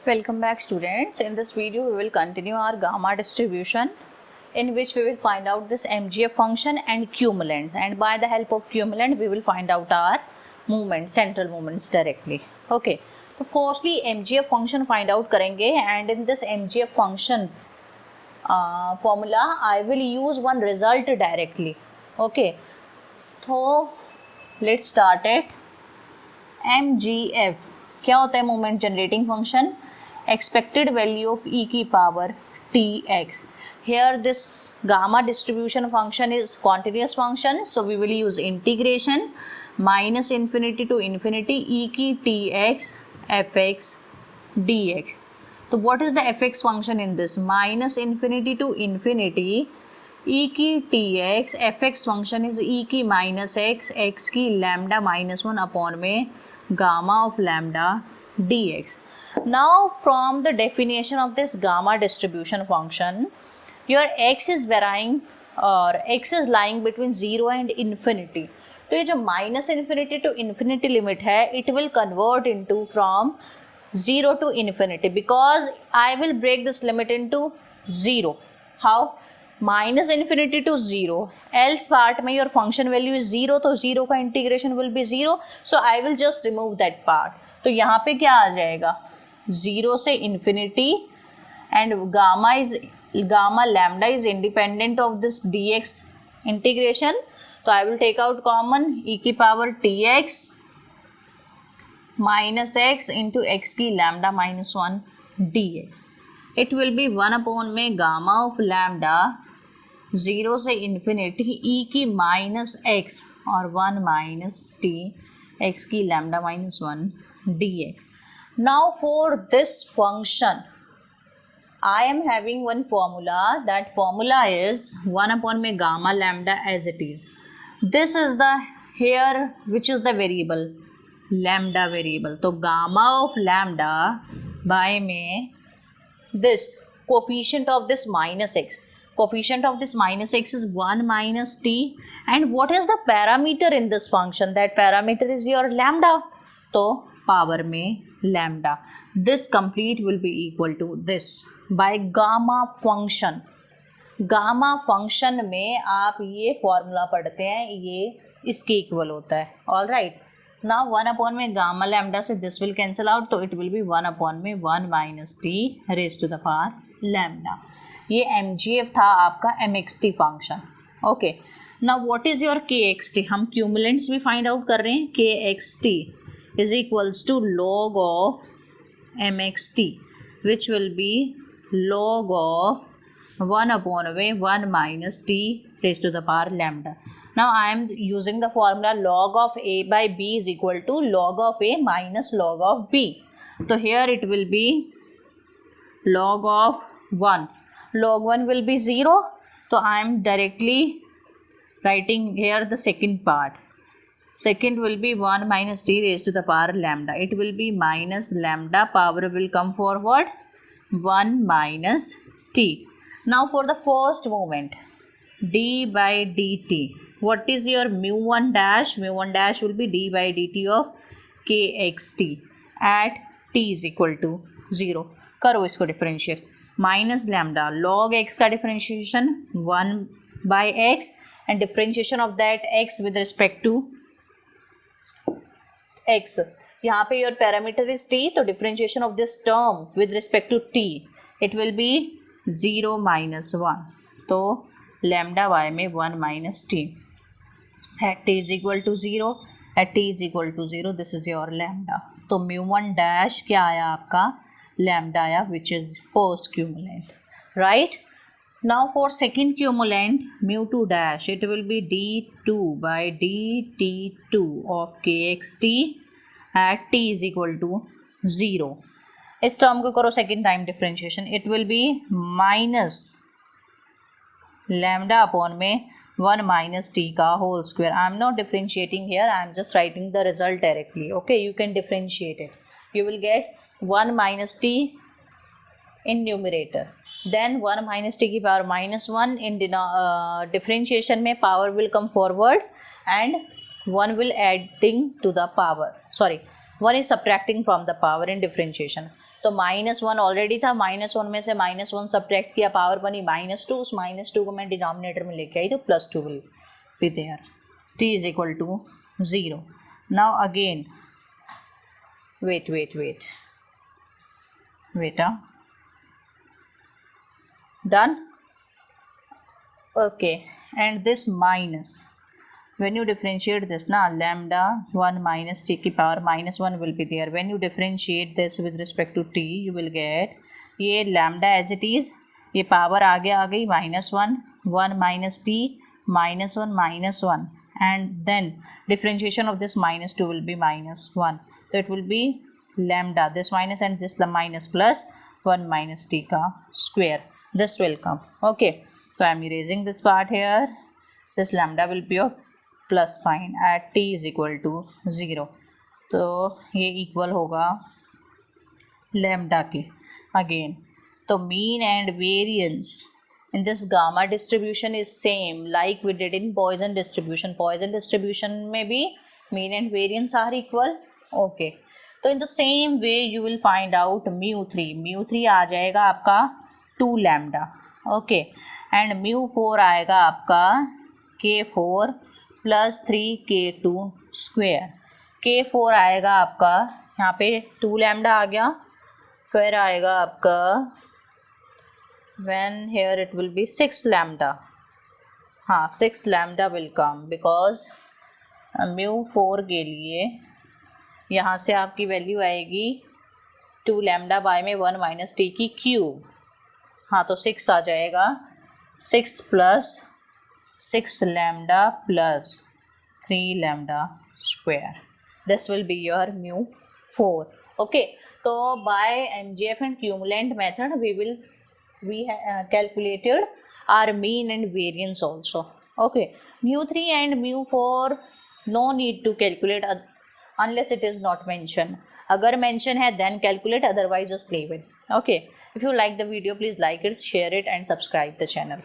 Welcome back students. In this video we will continue our gamma distribution in which we will find out this MGF function and cumulant, and by the help of cumulant we will find out our movement, central movements directly. Okay, so firstly MGF function find out करेंगे, and in this MGF function formula I will use one result directly. Okay, so let's start it. MGF क्या होता है? Moment generating function, expected value of e की power tx. Here this gamma distribution function is continuous function, so we will use integration minus infinity to infinity e की tx fx dx. So what is the fx function in this? Minus infinity to infinity e की tx fx function is e की minus x की lambda minus 1 upon में gamma of lambda dx. Now from the definition of this gamma distribution function, your x is varying or x is lying between 0 and infinity. तो ये जो minus infinity to infinity limit है, it will convert into from 0 to infinity because I will break this limit into 0. How? Minus infinity to 0, else part में your function value is 0, तो 0 का integration will be 0, so I will just remove that part. तो यहाँ पे क्या आ जाएगा? 0 से infinity and gamma lambda is independent of this dx integration. तो I will take out common e की power tx minus x into x की lambda minus 1 dx. It will be 1 upon में गामा ऑफ लैम्डा 0 से infinity e की minus x और 1 minus t x की lambda minus 1 dx. Now for this function I am having one formula. That formula is 1 upon में gamma lambda as it is. This is the here which is the variable lambda variable. तो gamma of lambda by में this coefficient of this minus x. Coefficient of this minus x is 1 minus t. And what is the parameter in this function? That parameter is your lambda. तो power में lambda. This complete will be equal to this by gamma function. Gamma function में आप ये formula पढ़ते हैं, ये इसके equal होता है. All right. नाउ 1 अपॉन में गामा लैम्डा से दिस विल कैंसिल आउट, तो इट विल बी 1 अपॉन में 1 minus T raise to the power lambda. ये MGF था आपका MXT function. Okay, now what is your KXT? हम क्यूमुलेंट्स भी फाइंड आउट कर रहे हैं. KXT is equals to log of MXT, which will be log of 1 upon 1 minus t raised to the power lambda. Now I am using the formula log of a by b is equal to log of a minus log of b. So here it will be log of 1. Log 1 will be 0. So I am directly writing here the second part. Second will be 1 minus t raised to the power lambda. It will be minus lambda, power will come forward 1 minus t. Now for the first moment, d by dt. What is your mu1 dash? Mu1 dash will be d by dt of kxt at t is equal to 0. करो इसको differentiate. Minus lambda log x का differentiation 1 by x and differentiation of that x with respect to x. यहाँ पे your parameter is t, तो differentiation of this term with respect to t, it will be 0 minus 1. तो lambda y में 1 minus t at t is equal to 0. At t is equal to 0, this is your lambda. तो mu1 dash क्या आया आपका? lambda आया, which is first cumulant, right? Now for second cumulant, mu2 dash, it will be d2 by dt2 of kxt at t is equal to 0. इस term को करो second time differentiation. It will B minus lambda upon में 1 minus t का whole square. I am not differentiating here, I am just writing the result directly. Okay, you can differentiate it. You will get 1 minus t in numerator. Then 1 minus t की power minus 1 in differentiation में power will come forward and 1 will adding to the power. Sorry, 1 is subtracting from the power in differentiation. तो -1 already था, -1 में से -1 subtract किया, power बनी -2, उस -2 को मैं डिनोमिनेटर में लेके आई तो +2 will be there. t is equal to 0. Now again, wait. Done? Okay, and this minus, when you differentiate this na, lambda 1 minus t की power -1 will be there. When you differentiate this with respect to t, you will get ये lambda as it is, ये power आगे आ गई -1, 1 minus t, -1, and then differentiation of this -2 will be -1. So it will be lambda, this minus and this minus plus 1 minus t का square. This will come. Okay, so I am erasing this part here. This lambda will be of plus sign at t is equal to 0. तो ये equal होगा lambda के again. तो mean and variance in this gamma distribution is same like we did in Poisson distribution. Poisson distribution में भी mean and variance are equal. Okay, तो in the same way you will find out mu3. mu3 आ जाएगा आपका 2 lambda. Okay, and mu4 आएगा आपका k4 plus 3k2 square. k4 आएगा आपका यहाँ पे 2 lambda आ गया, फिर आएगा आपका when here it will be 6 lambda. हाँ, 6 lambda will come because mu4 के लिए यहाँ से आपकी वैल्यू आएगी 2 lambda बाय में 1 माइनस टी की क्यूब. हाँ, तो 6 आ जाएगा, 6 plus 6 lambda plus 3 lambda square. This will be your mu4. Okay, so by MGF and cumulant method we calculated our mean and variance also. Okay, mu3 and mu4 no need to calculate unless it is not mentioned. अगर mention है then calculate, otherwise just leave it. Okay, if you like the video, please like it, share it and subscribe the channel.